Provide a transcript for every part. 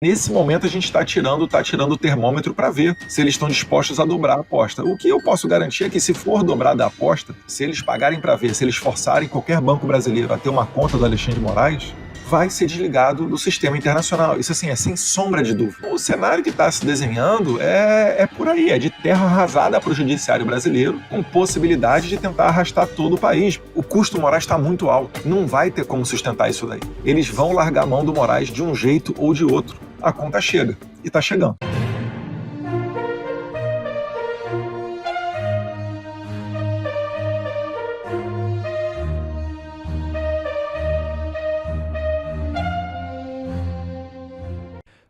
Nesse momento a gente está tirando o termômetro para ver se eles estão dispostos a dobrar a aposta. O que eu posso garantir é que se for dobrada a aposta, se eles pagarem para ver, se eles forçarem qualquer banco brasileiro a ter uma conta do Alexandre de Moraes, vai ser desligado do sistema internacional. Isso assim é sem sombra de dúvida. O cenário que está se desenhando é por aí, é de terra arrasada para o judiciário brasileiro, com possibilidade de tentar arrastar todo o país. O custo Moraes está muito alto, não vai ter como sustentar isso daí. Eles vão largar a mão do Moraes de um jeito ou de outro. A conta chega, e está chegando.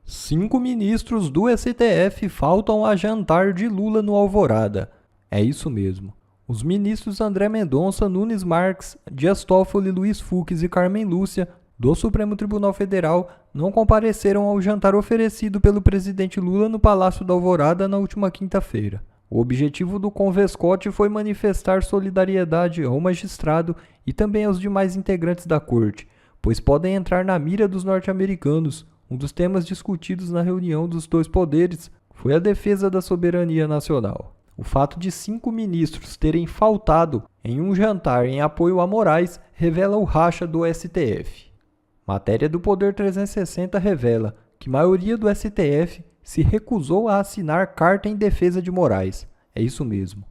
Cinco ministros do STF faltam a jantar de Lula no Alvorada. É isso mesmo. Os ministros André Mendonça, Nunes Marques, Dias Toffoli, Luiz Fux e Carmen Lúcia, do Supremo Tribunal Federal, não compareceram ao jantar oferecido pelo presidente Lula no Palácio da Alvorada na última quinta-feira. O objetivo do convescote foi manifestar solidariedade ao magistrado e também aos demais integrantes da corte, pois podem entrar na mira dos norte-americanos. Um dos temas discutidos na reunião dos dois poderes foi a defesa da soberania nacional. O fato de 5 ministros terem faltado em um jantar em apoio a Moraes revela o racha do STF. Matéria do Poder 360 revela que a maioria do STF se recusou a assinar carta em defesa de Moraes. É isso mesmo.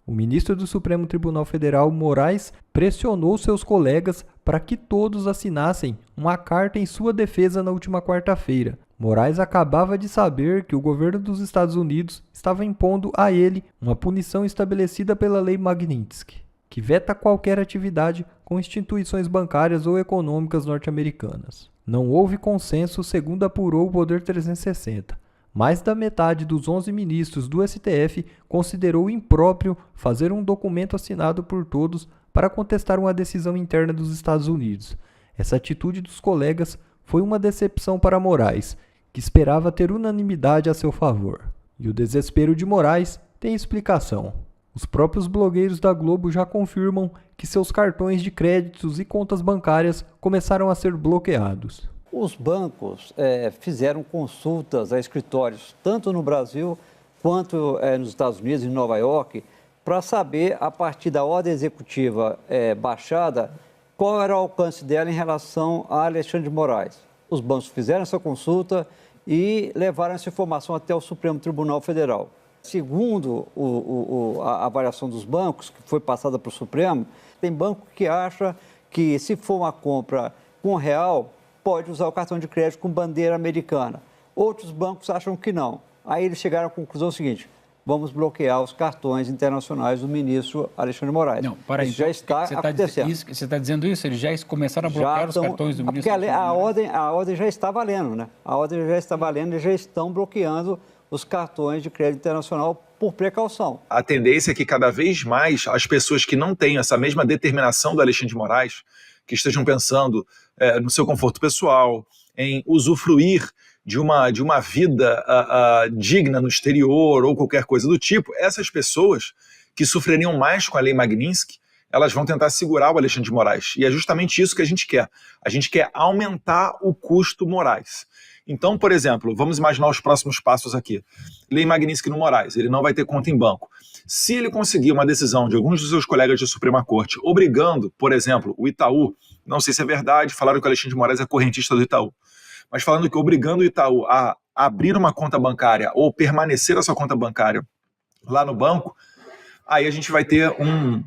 O ministro do Supremo Tribunal Federal, Moraes, pressionou seus colegas para que todos assinassem uma carta em sua defesa na última quarta-feira. Moraes acabava de saber que o governo dos Estados Unidos estava impondo a ele uma punição estabelecida pela Lei Magnitsky, que veta qualquer atividade com instituições bancárias ou econômicas norte-americanas. Não houve consenso, segundo apurou o Poder 360. Mais da metade dos 11 ministros do STF considerou impróprio fazer um documento assinado por todos para contestar uma decisão interna dos Estados Unidos. Essa atitude dos colegas foi uma decepção para Moraes, que esperava ter unanimidade a seu favor. E o desespero de Moraes tem explicação. Os próprios blogueiros da Globo já confirmam que seus cartões de créditos e contas bancárias começaram a ser bloqueados. Os bancos fizeram consultas a escritórios, tanto no Brasil quanto nos Estados Unidos, em Nova York, para saber, a partir da ordem executiva baixada, qual era o alcance dela em relação a Alexandre de Moraes. Os bancos fizeram essa consulta e levaram essa informação até o Supremo Tribunal Federal. Segundo a avaliação dos bancos, que foi passada para o Supremo, tem banco que acha que, se for uma compra com real, pode usar o cartão de crédito com bandeira americana. Outros bancos acham que não. Aí eles chegaram à conclusão seguinte: vamos bloquear os cartões internacionais do ministro Alexandre de Moraes. Não, para isso já está acontecendo. Você está dizendo isso? Eles já começaram a bloquear os cartões do ministro? Porque a ordem já está valendo, né? A ordem já está valendo e já estão bloqueando os cartões de crédito internacional por precaução. A tendência é que cada vez mais as pessoas que não têm essa mesma determinação do Alexandre de Moraes, que estejam pensando no seu conforto pessoal, em usufruir de uma vida digna no exterior ou qualquer coisa do tipo, essas pessoas que sofreriam mais com a Lei Magnitsky, elas vão tentar segurar o Alexandre de Moraes. E é justamente isso que a gente quer. A gente quer aumentar o custo Moraes. Então, por exemplo, vamos imaginar os próximos passos aqui. Lei Magnitsky no Moraes, ele não vai ter conta em banco. Se ele conseguir uma decisão de alguns dos seus colegas da Suprema Corte, obrigando, por exemplo, o Itaú, não sei se é verdade, falaram que o Alexandre de Moraes é correntista do Itaú, mas falando que obrigando o Itaú a abrir uma conta bancária ou permanecer a sua conta bancária lá no banco, aí a gente vai ter um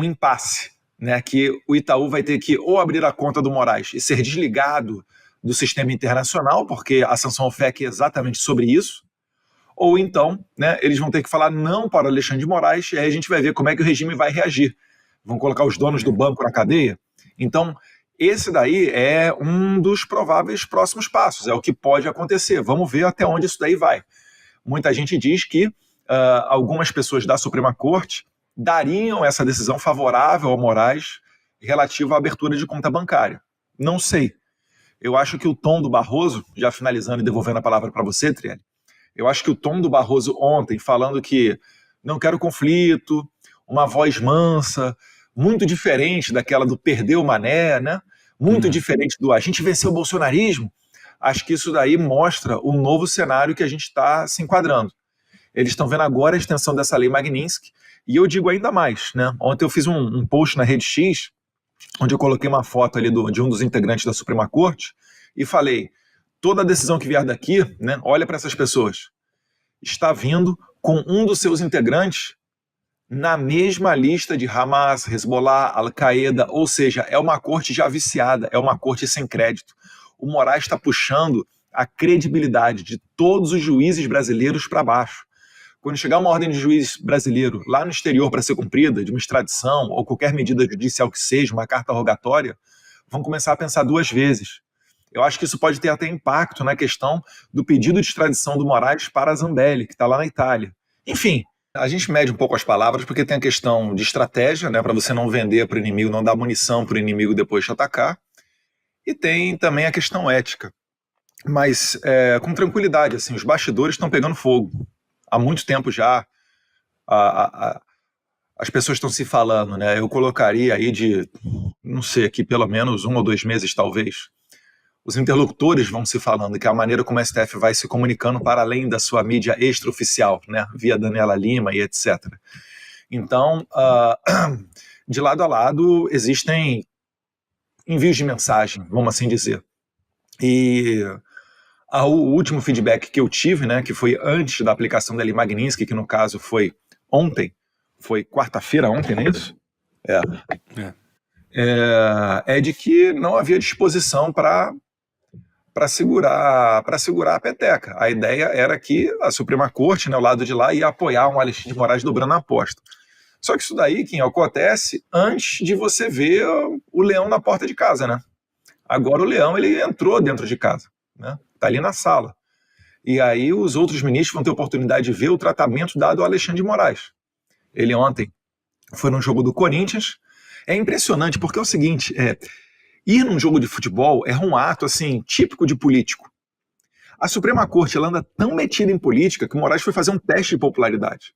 impasse, né, que o Itaú vai ter que ou abrir a conta do Moraes e ser desligado do sistema internacional, porque a sanção OFAC é exatamente sobre isso, ou então, né, eles vão ter que falar não para o Alexandre de Moraes, e aí a gente vai ver como é que o regime vai reagir. Vão colocar os donos do banco na cadeia? Então, esse daí é um dos prováveis próximos passos, é o que pode acontecer. Vamos ver até onde isso daí vai. Muita gente diz que algumas pessoas da Suprema Corte dariam essa decisão favorável ao Moraes relativa à abertura de conta bancária. Não sei. Eu acho que o tom do Barroso, já finalizando e devolvendo a palavra para você, Trielle, eu acho que o tom do Barroso ontem, falando que não quero conflito, uma voz mansa, muito diferente daquela do perdeu o Mané, né? Muito diferente do a gente venceu o bolsonarismo, acho que isso daí mostra o novo cenário que a gente está se enquadrando. Eles estão vendo agora a extensão dessa lei Magnitsky, e eu digo ainda mais, né? Ontem eu fiz um post na Rede X, onde eu coloquei uma foto ali de um dos integrantes da Suprema Corte, e falei, toda a decisão que vier daqui, né, olha para essas pessoas, está vindo com um dos seus integrantes na mesma lista de Hamas, Hezbollah, Al-Qaeda, ou seja, é uma corte já viciada, é uma corte sem crédito. O Moraes está puxando a credibilidade de todos os juízes brasileiros para baixo. Quando chegar uma ordem de juiz brasileiro lá no exterior para ser cumprida, de uma extradição ou qualquer medida judicial que seja, uma carta rogatória, vão começar a pensar duas vezes. Eu acho que isso pode ter até impacto na questão do pedido de extradição do Moraes para a Zambelli, que está lá na Itália. Enfim, a gente mede um pouco as palavras porque tem a questão de estratégia, né, para você não vender para o inimigo, não dar munição para o inimigo depois te atacar, e tem também a questão ética. Mas com tranquilidade, assim, os bastidores estão pegando fogo. Há muito tempo já as pessoas estão se falando, né? Eu colocaria aí não sei, aqui pelo menos 1 ou 2 meses talvez. Os interlocutores vão se falando, que é a maneira como o STF vai se comunicando para além da sua mídia extraoficial, né? Via Daniela Lima e etc. Então, de lado a lado, existem envios de mensagem, vamos assim dizer. E o último feedback que eu tive, né, que foi antes da aplicação da Lei Magnitsky, que no caso foi ontem, foi quarta-feira ontem, não é isso? É de que não havia disposição para segurar a peteca. A ideia era que a Suprema Corte, né, o lado de lá, ia apoiar um Alexandre de Moraes dobrando a aposta. Só que isso daí, Kim, acontece antes de você ver o leão na porta de casa, né? Agora o leão, ele entrou dentro de casa, né? Está ali na sala. E aí os outros ministros vão ter oportunidade de ver o tratamento dado ao Alexandre de Moraes. Ele ontem foi num jogo do Corinthians. É impressionante, porque é o seguinte, ir num jogo de futebol é um ato assim, típico de político. A Suprema Corte ela anda tão metida em política que o Moraes foi fazer um teste de popularidade.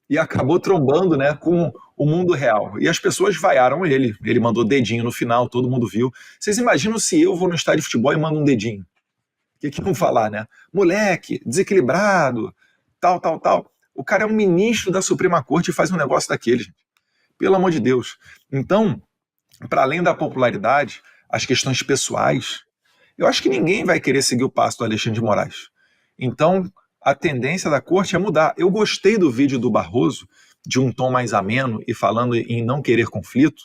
E acabou trombando, né, com o mundo real. E as pessoas vaiaram ele. Ele mandou dedinho no final, todo mundo viu. Vocês imaginam se eu vou no estádio de futebol e mando um dedinho? O que vão falar, né? Moleque, desequilibrado, tal. O cara é um ministro da Suprema Corte e faz um negócio daquele, gente. Pelo amor de Deus. Então, para além da popularidade, as questões pessoais, eu acho que ninguém vai querer seguir o passo do Alexandre de Moraes. Então, a tendência da corte é mudar. Eu gostei do vídeo do Barroso, de um tom mais ameno e falando em não querer conflito.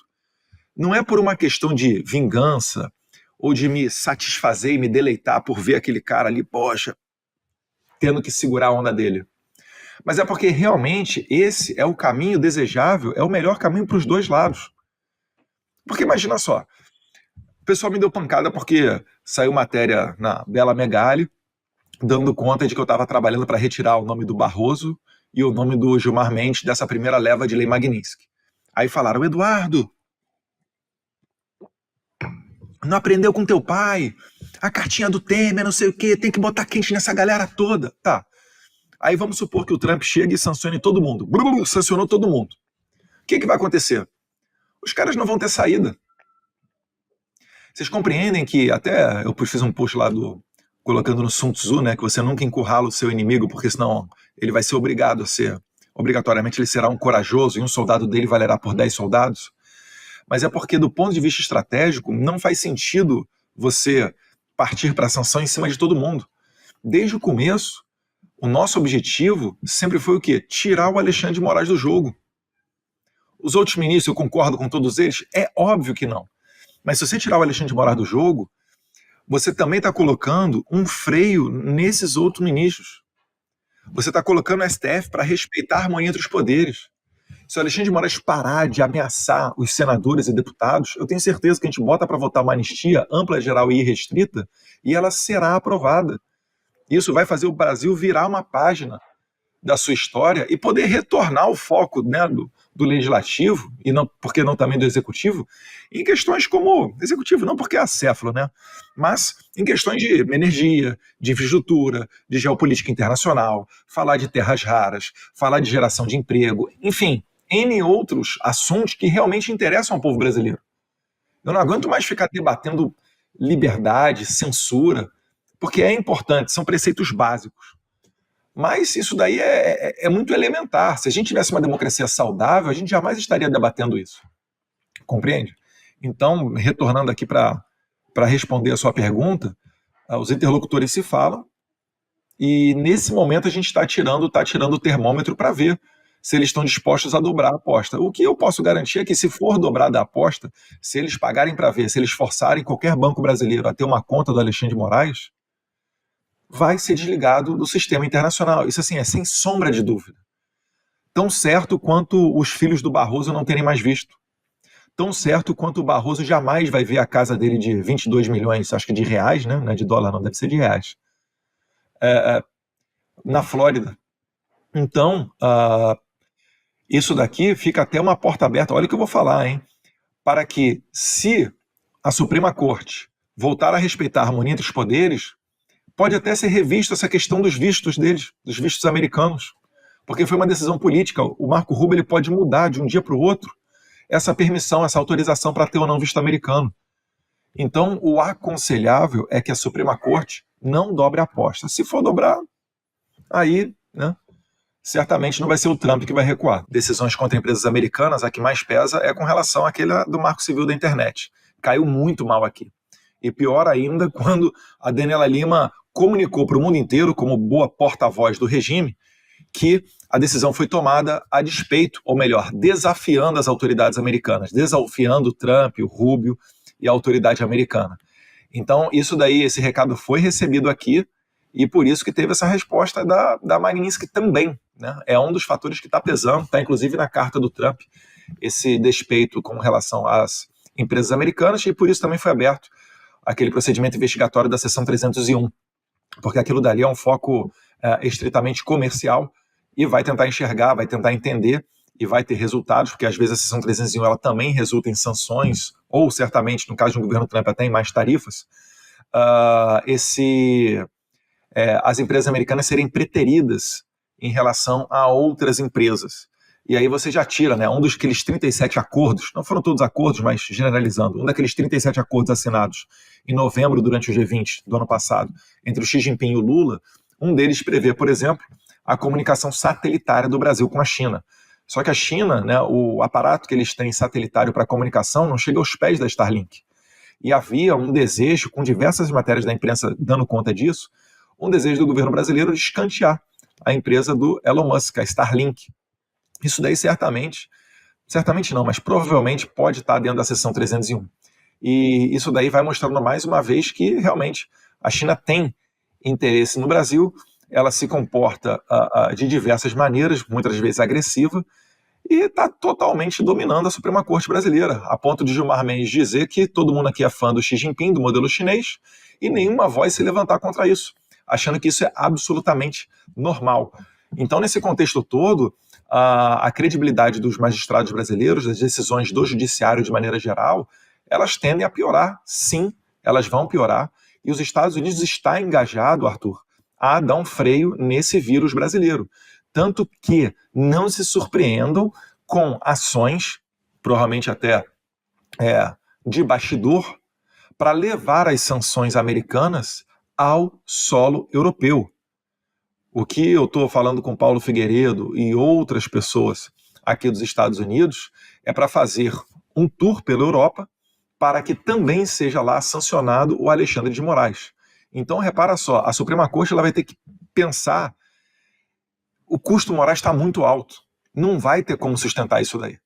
Não é por uma questão de vingança ou de me satisfazer e me deleitar por ver aquele cara ali, poxa, tendo que segurar a onda dele. Mas é porque realmente esse é o caminho desejável, é o melhor caminho para os dois lados. Porque imagina só, o pessoal me deu pancada porque saiu matéria na Bela Megali, dando conta de que eu estava trabalhando para retirar o nome do Barroso e o nome do Gilmar Mendes dessa primeira leva de Lei Magnitsky. Aí falaram, Eduardo, não aprendeu com teu pai, a cartinha do Temer, não sei o quê, tem que botar quente nessa galera toda. Tá. Aí vamos supor que o Trump chega e sancione todo mundo. Sancionou todo mundo. O que vai acontecer? Os caras não vão ter saída. Vocês compreendem que até eu fiz um post lá colocando no Sun Tzu, né, que você nunca encurrala o seu inimigo, porque senão ele vai ser obrigado a ser, obrigatoriamente ele será um corajoso e um soldado dele valerá por 10 soldados. Mas é porque do ponto de vista estratégico não faz sentido você partir para a sanção em cima de todo mundo. Desde o começo, o nosso objetivo sempre foi o quê? Tirar o Alexandre de Moraes do jogo. Os outros ministros, eu concordo com todos eles? É óbvio que não. Mas se você tirar o Alexandre de Moraes do jogo, você também está colocando um freio nesses outros ministros. Você está colocando o STF para respeitar a harmonia entre os poderes. Se o Alexandre de Moraes parar de ameaçar os senadores e deputados, eu tenho certeza que a gente bota para votar uma anistia ampla, geral e irrestrita e ela será aprovada. Isso vai fazer o Brasil virar uma página da sua história e poder retornar o foco, né, do legislativo, e não, por que não também do executivo, em questões como, executivo não porque é acéfalo, né, mas em questões de energia, de infraestrutura, de geopolítica internacional, falar de terras raras, falar de geração de emprego, enfim, N outros assuntos que realmente interessam ao povo brasileiro. Eu não aguento mais ficar debatendo liberdade, censura, porque é importante, são preceitos básicos. Mas isso daí é muito elementar. Se a gente tivesse uma democracia saudável, a gente jamais estaria debatendo isso. Compreende? Então, retornando aqui para responder a sua pergunta, os interlocutores se falam e, nesse momento, a gente está tirando o termômetro para ver se eles estão dispostos a dobrar a aposta. O que eu posso garantir é que, se for dobrada a aposta, se eles pagarem para ver, se eles forçarem qualquer banco brasileiro a ter uma conta do Alexandre de Moraes, vai ser desligado do sistema internacional. Isso, assim, é sem sombra de dúvida. Tão certo quanto os filhos do Barroso não terem mais visto. Tão certo quanto o Barroso jamais vai ver a casa dele de 22 milhões, acho que de reais, né? Não é de dólar, não, deve ser de reais, na Flórida. Então, isso daqui fica até uma porta aberta, olha o que eu vou falar, hein? Para que, se a Suprema Corte voltar a respeitar a harmonia entre os poderes, pode até ser revista essa questão dos vistos deles, dos vistos americanos, porque foi uma decisão política. O Marco Rubio ele pode mudar de um dia para o outro essa permissão, essa autorização para ter ou não visto americano. Então, o aconselhável é que a Suprema Corte não dobre a aposta. Se for dobrar, aí, né, certamente não vai ser o Trump que vai recuar. Decisões contra empresas americanas, a que mais pesa é com relação àquela do Marco Civil da Internet. Caiu muito mal aqui. E pior ainda quando a Daniela Lima comunicou para o mundo inteiro, como boa porta-voz do regime, que a decisão foi tomada a despeito, ou melhor, desafiando as autoridades americanas, desafiando o Trump, o Rubio e a autoridade americana. Então, isso daí, esse recado foi recebido aqui, e por isso que teve essa resposta da Magnitsky também, né? É um dos fatores que está pesando, está inclusive na carta do Trump, esse despeito com relação às empresas americanas, e por isso também foi aberto aquele procedimento investigatório da seção 301, porque aquilo dali é um foco estritamente comercial, e vai tentar enxergar, vai tentar entender, e vai ter resultados, porque às vezes a seção 301 ela também resulta em sanções, ou certamente, no caso do governo Trump, até em mais tarifas, as empresas americanas serem preteridas em relação a outras empresas. E aí você já tira, né, um daqueles 37 acordos, não foram todos acordos, mas generalizando, um daqueles 37 acordos assinados em novembro durante o G20 do ano passado, entre o Xi Jinping e o Lula, um deles prevê, por exemplo, a comunicação satelitária do Brasil com a China. Só que a China, né, o aparato que eles têm satelitário para comunicação não chega aos pés da Starlink. E havia um desejo, com diversas matérias da imprensa dando conta disso, um desejo do governo brasileiro de escantear a empresa do Elon Musk, a Starlink. Isso daí certamente não, mas provavelmente pode estar dentro da seção 301. E isso daí vai mostrando mais uma vez que realmente a China tem interesse no Brasil, ela se comporta de diversas maneiras, muitas vezes agressiva, e está totalmente dominando a Suprema Corte brasileira, a ponto de Gilmar Mendes dizer que todo mundo aqui é fã do Xi Jinping, do modelo chinês, e nenhuma voz se levantar contra isso, achando que isso é absolutamente normal. Então, nesse contexto todo, a credibilidade dos magistrados brasileiros, das decisões do judiciário de maneira geral, elas tendem a piorar, sim, elas vão piorar, e os Estados Unidos está engajado, Arthur, a dar um freio nesse vírus brasileiro. Tanto que não se surpreendam com ações, provavelmente até de bastidor, para levar as sanções americanas ao solo europeu. O que eu estou falando com Paulo Figueiredo e outras pessoas aqui dos Estados Unidos é para fazer um tour pela Europa para que também seja lá sancionado o Alexandre de Moraes. Então, repara só, a Suprema Corte ela vai ter que pensar, o custo do Moraes está muito alto, não vai ter como sustentar isso daí.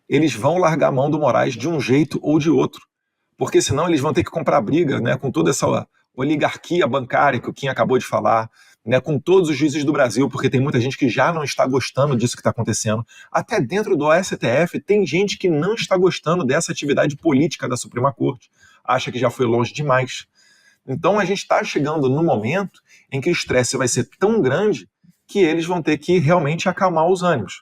Eles vão largar a mão do Moraes de um jeito ou de outro, porque senão eles vão ter que comprar briga, né, com toda essa oligarquia bancária que o Kim acabou de falar, né, com todos os juízes do Brasil, porque tem muita gente que já não está gostando disso que está acontecendo. Até dentro do STF tem gente que não está gostando dessa atividade política da Suprema Corte, acha que já foi longe demais. Então a gente está chegando no momento em que o estresse vai ser tão grande que eles vão ter que realmente acalmar os ânimos.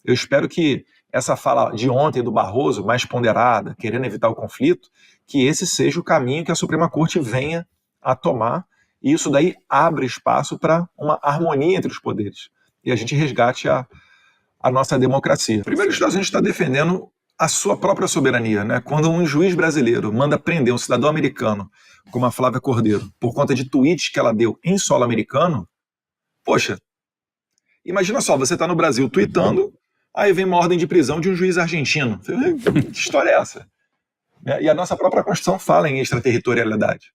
Eu espero que essa fala de ontem do Barroso, mais ponderada, querendo evitar o conflito, que esse seja o caminho que a Suprema Corte venha a tomar, e isso daí abre espaço para uma harmonia entre os poderes, e a gente resgate a nossa democracia. Primeiro, os Estados Unidos está defendendo a sua própria soberania, né? Quando um juiz brasileiro manda prender um cidadão americano, como a Flávia Cordeiro, por conta de tweets que ela deu em solo americano, poxa, imagina só, você está no Brasil tweetando, aí vem uma ordem de prisão de um juiz argentino. Que história é essa? E a nossa própria Constituição fala em extraterritorialidade.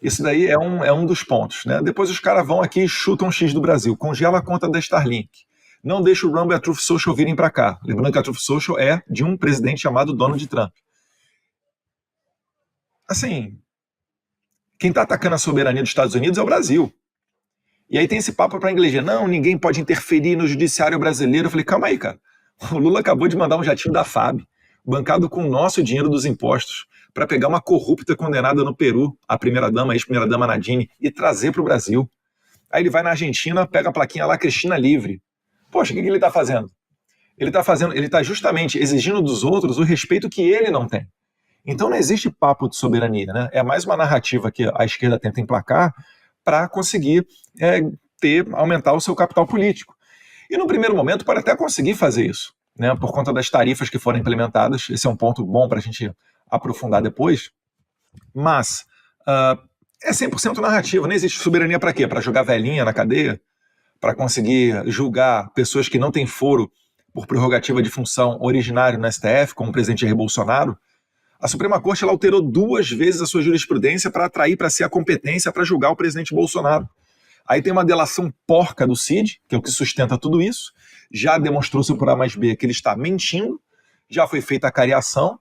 Isso daí é um dos pontos, né? Depois os caras vão aqui e chutam o X do Brasil, congela a conta da Starlink, não deixa o Rumble e a Truth Social virem para cá. Lembrando que a Truth Social é de um presidente chamado Donald Trump. Assim, quem está atacando a soberania dos Estados Unidos é o Brasil. E aí tem esse papo para inglês, não, ninguém pode interferir no judiciário brasileiro. Eu falei, calma aí, cara. O Lula acabou de mandar um jatinho da FAB, bancado com o nosso dinheiro dos impostos, para pegar uma corrupta condenada no Peru, a primeira-dama, a ex-primeira-dama Nadine, e trazer para o Brasil. Aí ele vai na Argentina, pega a plaquinha lá, Cristina Livre. Poxa, o que ele está fazendo? Ele está justamente exigindo dos outros o respeito que ele não tem. Então não existe papo de soberania, né? É mais uma narrativa que a esquerda tenta emplacar para conseguir aumentar o seu capital político. E no primeiro momento pode até conseguir fazer isso, né? Por conta das tarifas que foram implementadas. Esse é um ponto bom para a gente aprofundar depois, mas é 100% narrativa. Não existe soberania para quê? Para jogar velhinha na cadeia? Para conseguir julgar pessoas que não têm foro por prerrogativa de função originário no STF, como o presidente Jair Bolsonaro? A Suprema Corte ela alterou 2 vezes a sua jurisprudência para atrair para si a competência para julgar o presidente Bolsonaro. Aí tem uma delação porca do Cid, que é o que sustenta tudo isso, já demonstrou-se por A mais B que ele está mentindo, já foi feita a cariação.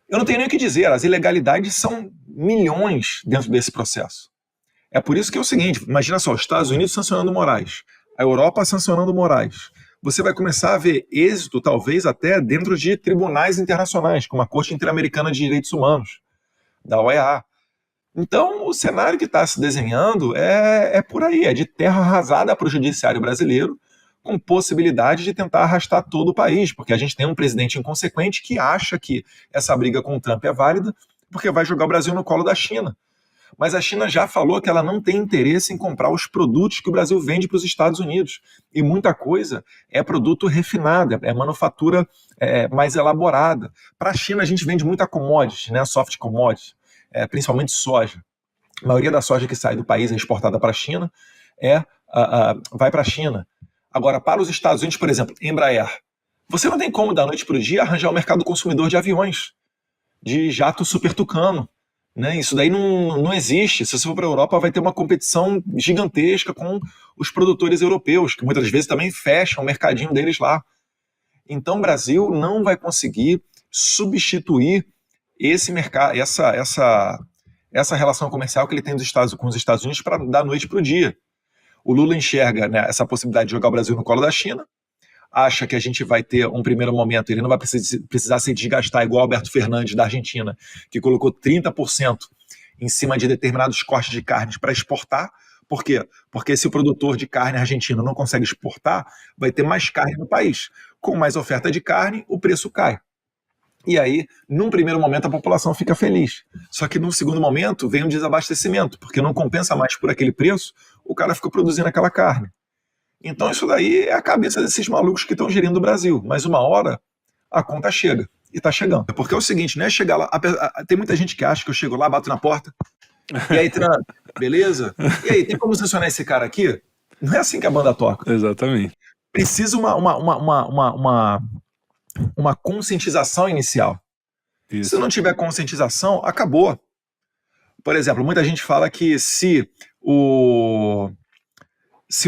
Eu não tenho nem o que dizer, as ilegalidades são milhões dentro desse processo. É por isso que é o seguinte, imagina só, os Estados Unidos sancionando Moraes, a Europa sancionando Moraes. Você vai começar a ver êxito, talvez até dentro de tribunais internacionais, como a Corte Interamericana de Direitos Humanos, da OEA. Então, o cenário que está se desenhando é por aí, é de terra arrasada para o judiciário brasileiro, com possibilidade de tentar arrastar todo o país, porque a gente tem um presidente inconsequente que acha que essa briga com o Trump é válida, porque vai jogar o Brasil no colo da China. Mas a China já falou que ela não tem interesse em comprar os produtos que o Brasil vende para os Estados Unidos. E muita coisa é produto refinado, é manufatura mais elaborada. Para a China a gente vende muita commodity, né, soft commodity, principalmente soja. A maioria da soja que sai do país é exportada para a China, vai para a China. Agora, para os Estados Unidos, por exemplo, Embraer, você não tem como da noite para o dia arranjar um mercado consumidor de aviões, de jato super tucano. Né? Isso daí não existe. Se você for para a Europa, vai ter uma competição gigantesca com os produtores europeus, que muitas vezes também fecham o mercadinho deles lá. Então o Brasil não vai conseguir substituir esse mercado, essa relação comercial que ele tem com os Estados Unidos para da noite para o dia. O Lula enxerga, né, essa possibilidade de jogar o Brasil no colo da China, acha que a gente vai ter um primeiro momento, ele não vai precisar se desgastar igual Alberto Fernandes da Argentina, que colocou 30% em cima de determinados cortes de carnes para exportar. Por quê? Porque se o produtor de carne argentino não consegue exportar, vai ter mais carne no país. Com mais oferta de carne, o preço cai. E aí, num primeiro momento, a população fica feliz. Só que num segundo momento, vem um desabastecimento, porque não compensa mais por aquele preço, o cara fica produzindo aquela carne. Então isso daí é a cabeça desses malucos que estão gerindo o Brasil. Mas uma hora a conta chega. E tá chegando. Porque é o seguinte, não é chegar lá... Tem muita gente que acha que eu chego lá, bato na porta. E aí, Trump, beleza? E aí, tem como sancionar esse cara aqui? Não é assim que a banda toca. Exatamente. Precisa uma conscientização inicial. Isso. Se não tiver conscientização, acabou. Por exemplo, muita gente fala que se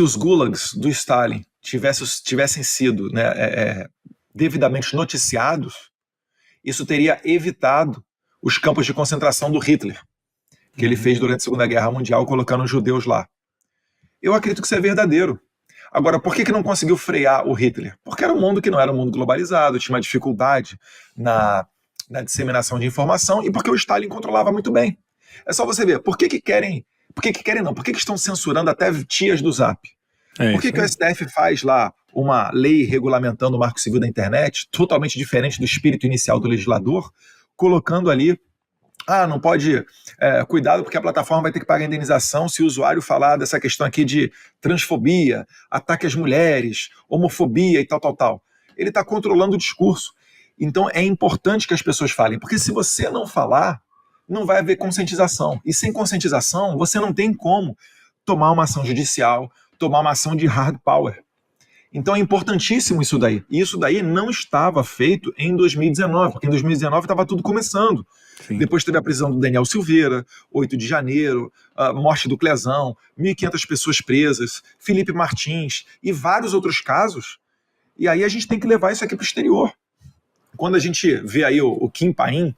os gulags do Stalin tivessem sido, né, devidamente noticiados, isso teria evitado os campos de concentração do Hitler, que ele fez durante a Segunda Guerra Mundial, colocando os judeus lá. Eu acredito que isso é verdadeiro. Agora, por que não conseguiu frear o Hitler? Porque era um mundo que não era um mundo globalizado, tinha uma dificuldade na disseminação de informação e porque o Stalin controlava muito bem. É só você ver, por que estão censurando até tias do Zap? Por que o STF faz lá uma lei regulamentando o Marco Civil da internet, totalmente diferente do espírito inicial do legislador, colocando ali, não pode, cuidado porque a plataforma vai ter que pagar indenização se o usuário falar dessa questão aqui de transfobia, ataque às mulheres, homofobia e tal. Ele está controlando o discurso. Então é importante que as pessoas falem, porque se você não falar, não vai haver conscientização. E sem conscientização, você não tem como tomar uma ação judicial, tomar uma ação de hard power. Então é importantíssimo isso daí. E isso daí não estava feito em 2019, porque em 2019 estava tudo começando. Sim. Depois teve a prisão do Daniel Silveira, 8 de janeiro, a morte do Clezão, 1.500 pessoas presas, Felipe Martins e vários outros casos. E aí a gente tem que levar isso aqui para o exterior. Quando a gente vê aí o Kim Paim,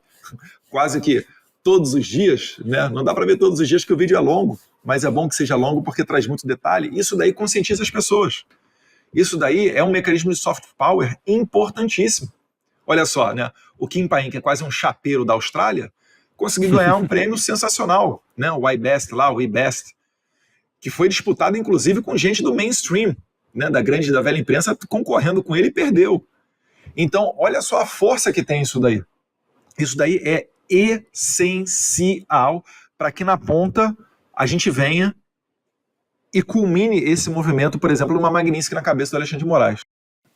quase que todos os dias, né? Não dá para ver todos os dias que o vídeo é longo, mas é bom que seja longo porque traz muito detalhe. Isso daí conscientiza as pessoas. Isso daí é um mecanismo de soft power importantíssimo. Olha só, né? O Kim Paim, que é quase um chapeiro da Austrália, conseguiu ganhar um prêmio sensacional, né? O iBest lá, o iBest, que foi disputado inclusive com gente do mainstream, né? Da velha imprensa concorrendo com ele e perdeu. Então, olha só a força que tem isso daí. Isso daí é essencial para que na ponta a gente venha e culmine esse movimento, por exemplo, numa Magnitsky na cabeça do Alexandre de Moraes.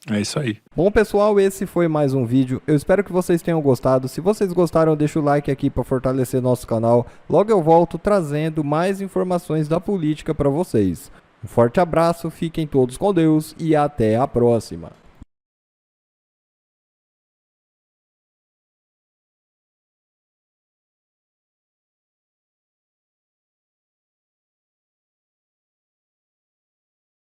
É isso aí. Bom, pessoal, esse foi mais um vídeo. Eu espero que vocês tenham gostado. Se vocês gostaram, deixa o like aqui para fortalecer nosso canal. Logo eu volto trazendo mais informações da política para vocês. Um forte abraço, fiquem todos com Deus e até a próxima.